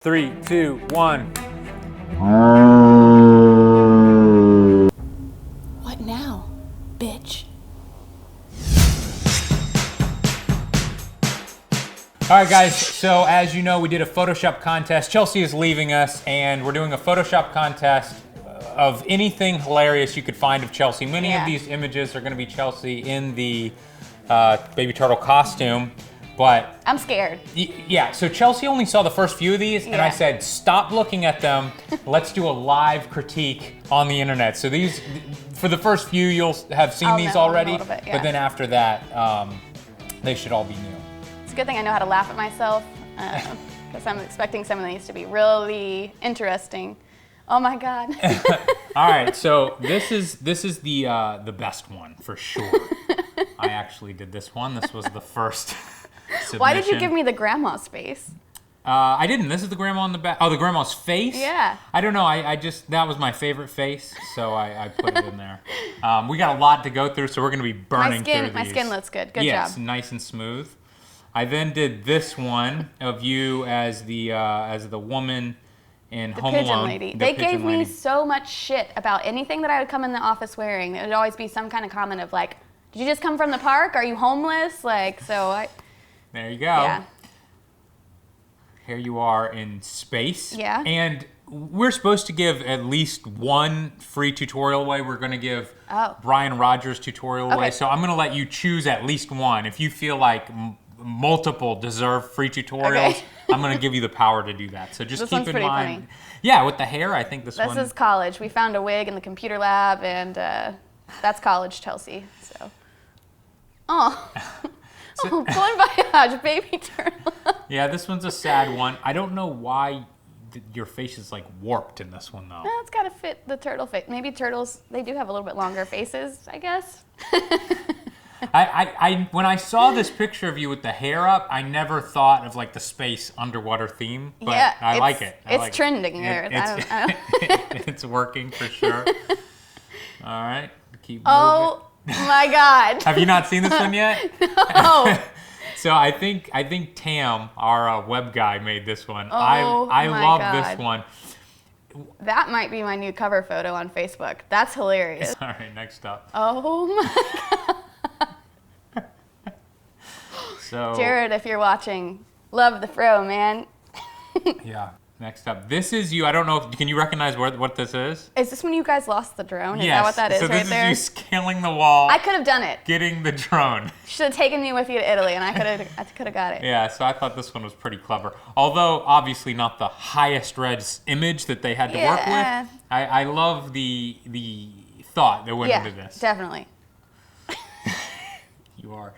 3, 2, 1. What now, bitch? All right, guys, so as you know, we did a Photoshop contest. Chelsey is leaving us, and we're doing a Photoshop contest of anything hilarious you could find of Chelsey. Many of these images are going to be Chelsey in the baby turtle costume, but... I'm scared. Yeah, so Chelsey only saw the first few of these, and I said, stop looking at them. Let's do a live critique on the internet. So these, for the first few, you'll have seen these already, but then after that, they should all be new. It's a good thing I know how to laugh at myself, because I'm expecting some of these to be really interesting. Oh my God. All right, so this is the best one for sure. I actually did this one. This was the first submission. Why did you give me the grandma's face? I didn't. This is the grandma on the back. Oh, the grandma's face? Yeah. I don't know. I just, that was my favorite face, so I put it in there. We got a lot to go through, so we're going to be burning through these. My skin looks good. Good job. Yes, nice and smooth. I then did this one of you as the woman in Home Alone. The pigeon lady. They gave me so much shit about anything that I would come in the office wearing. It would always be some kind of comment of like, did you just come from the park? Are you homeless? Like, so I... There you go. Yeah. Here you are in space. Yeah. And we're supposed to give at least one free tutorial away. We're going to give Brian Rogers' tutorial away. So I'm going to let you choose at least one. If you feel like multiple deserve free tutorials, I'm going to give you the power to do that. So just keep in mind. Funny. Yeah, with the hair, I think this one. This is college. We found a wig in the computer lab, and that's college, Chelsey. So. Oh. Oh, bon voyage, baby turtle. Yeah, this one's a sad one. I don't know why your face is like warped in this one though. It's got to fit the turtle face. Maybe turtles, they do have a little bit longer faces, I guess. When I saw this picture of you with the hair up, I never thought of like the space underwater theme, but yeah, I like it. It's trending there. It's working for sure. All right, keep moving. Oh my God. Have you not seen this one yet? No. So I think Tam, our web guy, made this one. Oh, I love God. this one. That might be my new cover photo on Facebook. That's hilarious. All right, next up. Oh my God. So Jared, if you're watching, love the fro, man. Yeah. Next up, this is you. I don't know if can you recognize what this is? Is this when you guys lost the drone? Is yes. that what that is so right there? So this is you scaling the wall. I could have done it. Getting the drone. Should have taken me with you to Italy, and I could have got it. Yeah. So I thought this one was pretty clever. Although obviously not the highest res image that they had to work with. I love the thought that went into this. Definitely. You are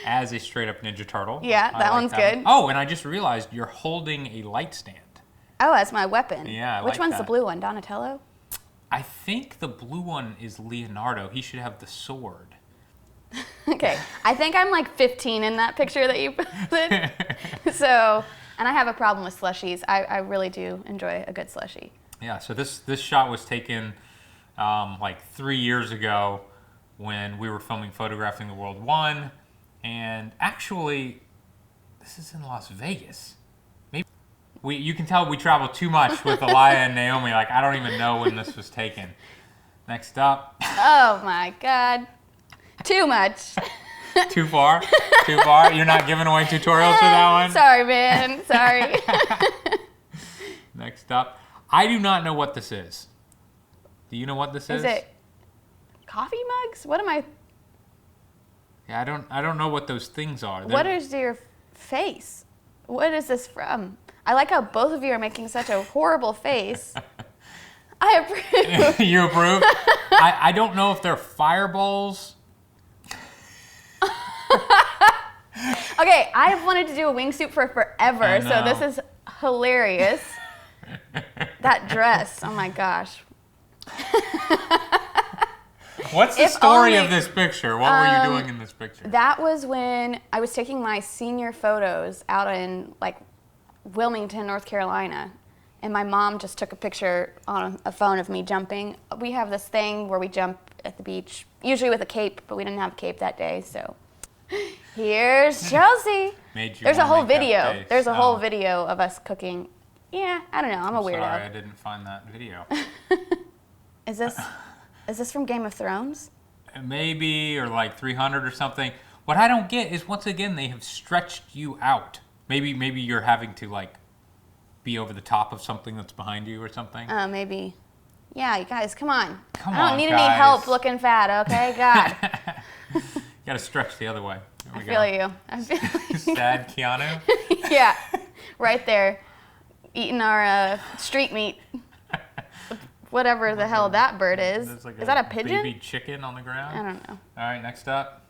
as a straight up Ninja Turtle. Yeah, that one's good. Oh, and I just realized you're holding a light stand. Oh, that's my weapon. Yeah, Which one's the blue one? Donatello? I think the blue one is Leonardo. He should have the sword. Okay. I think I'm like 15 in that picture that you put. So, and I have a problem with slushies. I really do enjoy a good slushie. Yeah, so this shot was taken like 3 years ago when we were filming Photographing the World 1. And actually, this is in Las Vegas. You can tell we travel too much with Elia and Naomi. Like, I don't even know when this was taken. Next up. Oh, my God. Too much. Too far? Too far? You're not giving away tutorials for that one? Sorry, man. Sorry. Next up. I do not know what this is. Do you know what this is? Is it coffee mugs? What am I? Yeah, I don't know what those things are. What is your face? What is this from? I like how both of you are making such a horrible face. I approve. You approve? I don't know if they're fireballs. Okay, I've wanted to do a wingsuit for forever, so this is hilarious. That dress, oh my gosh. What's the story of this picture? What were you doing in this picture? That was when I was taking my senior photos out in like Wilmington, North Carolina, and my mom just took a picture on a phone of me jumping. We have this thing where we jump at the beach, usually with a cape, but we didn't have a cape that day, so here's Chelsey. There's a whole video. There's a whole video of us cooking Yeah, I don't know. I'm a weirdo. Sorry, I didn't find that video. Is this from Game of Thrones? Maybe, or like 300 or something. What I don't get is, once again, they have stretched you out. Maybe you're having to like be over the top of something that's behind you or something. Maybe. Yeah, you guys, come on. Come I don't on, need guys. any help looking fat, okay? God. You gotta stretch the other way. There we I go. feel you. I feel you. Sad Keanu. Yeah, right there, eating our street meat. Whatever the hell that bird is. Like Is that a pigeon? Baby chicken on the ground. I don't know. All right, next up.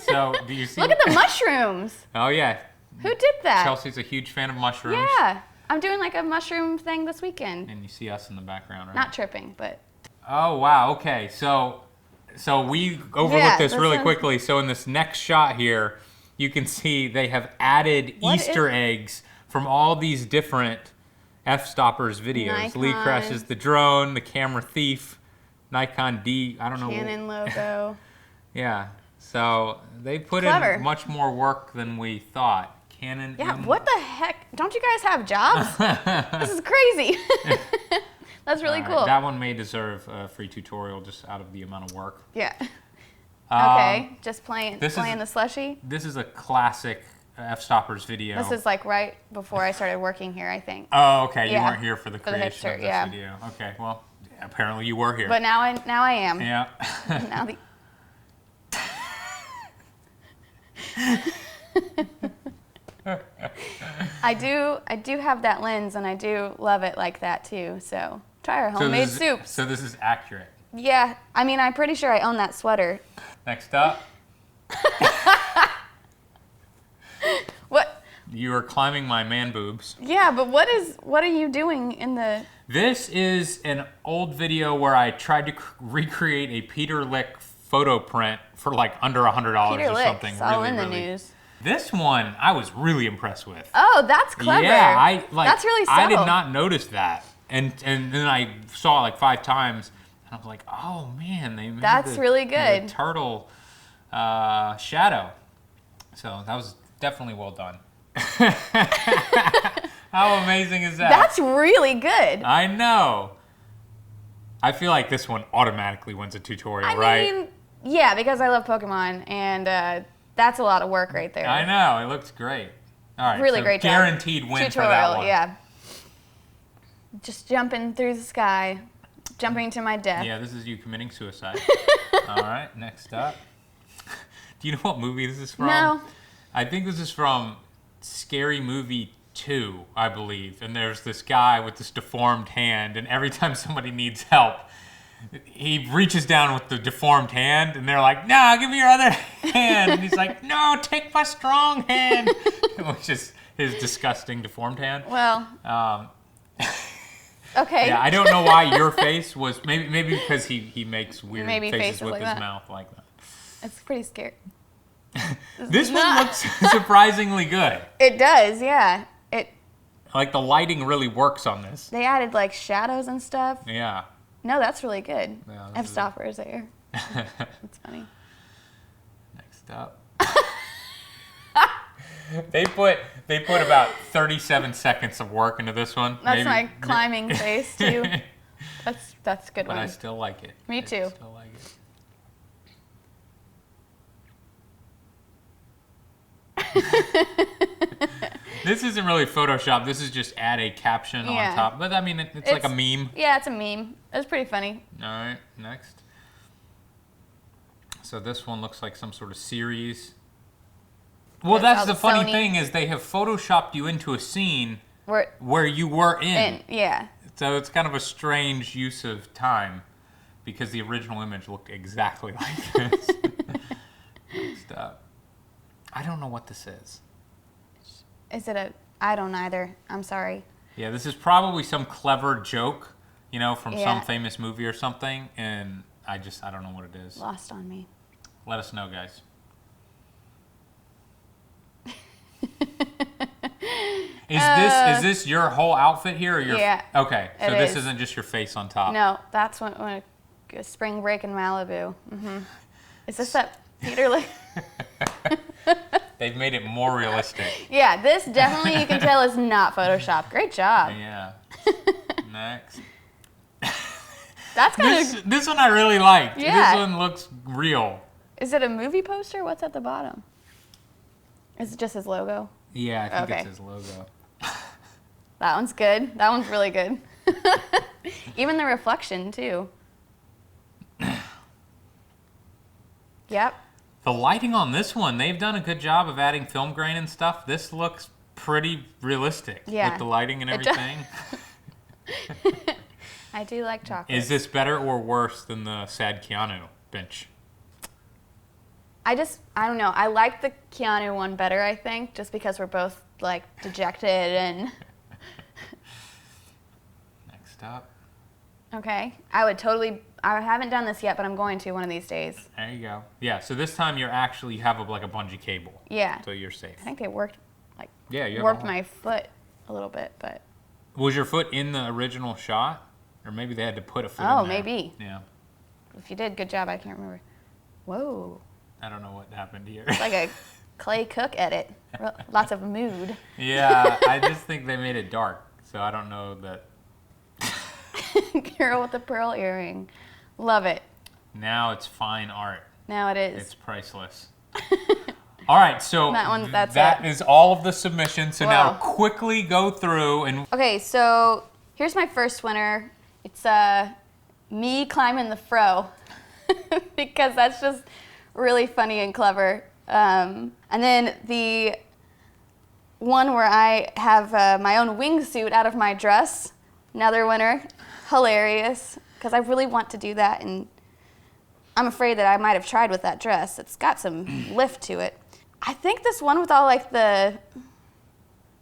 So, do you see? Look at the mushrooms. Oh yeah. Who did that? Chelsea's a huge fan of mushrooms. Yeah, I'm doing like a mushroom thing this weekend. And you see us in the background, right? Not tripping, but. Oh wow. Okay. So we overlooked this really quickly. So in this next shot here, you can see they have added Easter eggs from all these different Fstoppers videos. Nikon. Lee crashes the drone, the camera thief, Nikon D. I don't know. Canon logo. Yeah. So they put Clever. in much more work than we thought. Canon. Yeah, what the heck? Don't you guys have jobs? This is crazy. That's really cool. That one may deserve a free tutorial just out of the amount of work. Yeah. Okay, just playing the slushie. This is a classic Fstoppers video. This is like right before I started working here, I think. Oh, okay. You Yeah. weren't here for the For the creation hipster, of this yeah. video. Okay, well, apparently you were here. But now I am. Yeah. Now the. I do have that lens, and I do love it like that too. So try our homemade soups. So this is accurate. Yeah, I mean, I'm pretty sure I own that sweater. Next up. What? You are climbing my man boobs. Yeah, but what are you doing in the? This is an old video where I tried to recreate a Peter Lick photo print for like under $100 Peter or Lick, something. all Really, in the really. news. This one I was really impressed with. Oh, that's clever. Yeah, that's really I did subtle. not notice that, and then I saw it like 5 times, and I was like, oh man, they made That's really good. the turtle shadow. So that was definitely well done. How amazing is that? That's really good. I know. I feel like this one automatically wins a tutorial, I right? mean, yeah, because I love Pokemon, and that's a lot of work right there. I know. It looks great. All right. Really so great job. guaranteed win Tutorial, for that one. yeah. Just jumping through the sky, jumping to my death. Yeah, this is you committing suicide. All right, next up. Do you know what movie this is from? No. I think this is from Scary Movie 2, I believe. And there's this guy with this deformed hand, and every time somebody needs help, he reaches down with the deformed hand, and they're like, "No, give me your other hand." And he's like, "No, take my strong hand," which is his disgusting deformed hand. Well. Okay. Yeah, I don't know why your face was maybe because he makes weird faces with like his that. mouth like that. It's pretty scary. This one looks surprisingly good. It does, yeah. Like the lighting really works on this. They added like shadows and stuff. Yeah. No, that's really good. Yeah, Fstoppers there. That's funny. Next up. They put about 37 seconds of work into this one. That's my climbing face too. That's a good But one. I still like it. Me too. I still like it. This isn't really Photoshop. This is just add a caption on top. But I mean, it's like a meme. Yeah, it's a meme. It's pretty funny. All right, next. So this one looks like some sort of series. Well, that's the funny thing is they have Photoshopped you into a scene where you were in. Yeah. So it's kind of a strange use of time because the original image looked exactly like this. Next up. I don't know what this is. Is it I don't either. I'm sorry. Yeah, this is probably some clever joke, from some famous movie or something, and I don't know what it is. Lost on me. Let us know, guys. Is this your whole outfit here, or your? Yeah. Okay, so this is. isn't just your face on top. No, that's when a spring break in Malibu. Mm-hmm. Is this that Peter Lick? They've made it more realistic. Yeah, this definitely you can tell is not Photoshop. Great job. Yeah. Next. That's kind of. This one I really liked. Yeah. This one looks real. Is it a movie poster? What's at the bottom? Is it just his logo? Yeah, I think Okay. it's his logo. That one's good. That one's really good. Even the reflection, too. Yep. The lighting on this one, they've done a good job of adding film grain and stuff. This looks pretty realistic Yeah. with the lighting and It does. everything. I do like chocolate. Is this better or worse than the sad Keanu bench? I don't know. I like the Keanu one better, I think, just because we're both, like, dejected and... Next up. Okay. I haven't done this yet, but I'm going to one of these days. There you go. Yeah, so this time you have like a bungee cable. Yeah. So you're safe. I think they worked You have warped a- my foot a little bit, but... Was your foot in the original shot? Or maybe they had to put a foot in Oh, there. maybe. Yeah. If you did, good job. I can't remember. Whoa. I don't know what happened here. It's like a Clay Cook edit. Lots of mood. Yeah, I just think they made it dark. So I don't know that. Girl with the pearl earring. Love it. Now it's fine art. Now it is. It's priceless. All right, so That's that it. is all of the submissions. So now Wow. quickly go through and Okay, so here's my first winner. It's me climbing the fro because that's just really funny and clever. And then the one where I have my own wingsuit out of my dress, another winner, hilarious because I really want to do that and I'm afraid that I might have tried with that dress. It's got some lift to it. I think this one with all like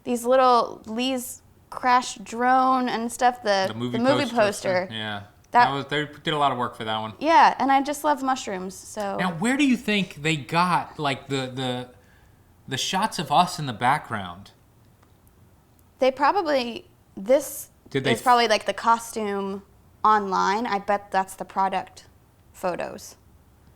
these little Lee's crash drone and stuff, the movie poster. Yeah. That- They did a lot of work for that one. Yeah, and I just love mushrooms, so. Now, where do you think they got like the shots of us in the background? They probably, this Did they is probably like the costume online. I bet that's the product photos.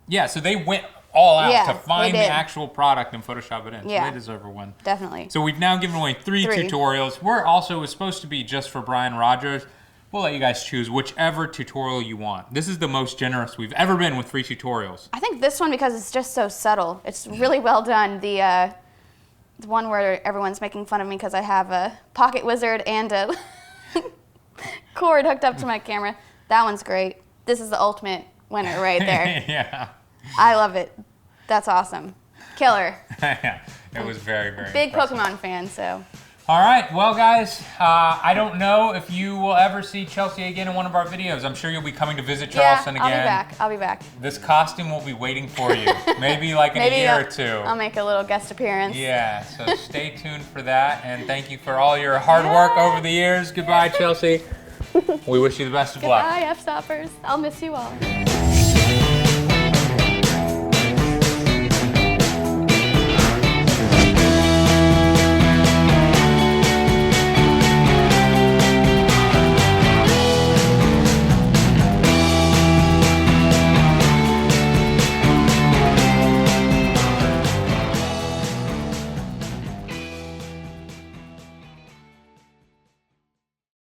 Yeah, so they went all out Yeah, to find they the did. actual product and Photoshop it in. Yeah. So they deserve a win. Definitely. So we've now given away three Three. tutorials. We're also, it's supposed to be just for Brian Rogers. We'll let you guys choose whichever tutorial you want. This is the most generous we've ever been with free tutorials. I think this one because it's just so subtle. It's really well done. The one where everyone's making fun of me because I have a pocket wizard and a cord hooked up to my camera. That one's great. This is the ultimate winner right there. Yeah. I love it. That's awesome. Killer. Yeah. It was very, very Big impressive. Pokemon fan, so. All right, well, guys, I don't know if you will ever see Chelsey again in one of our videos. I'm sure you'll be coming to visit Charleston I'll again. be back. I'll be back. This costume will be waiting for you, maybe like in a year or two. I'll make a little guest appearance. Yeah, so stay tuned for that, and thank you for all your hard work over the years. Goodbye, Chelsey. We wish you the best of luck. Goodbye, Fstoppers. I'll miss you all.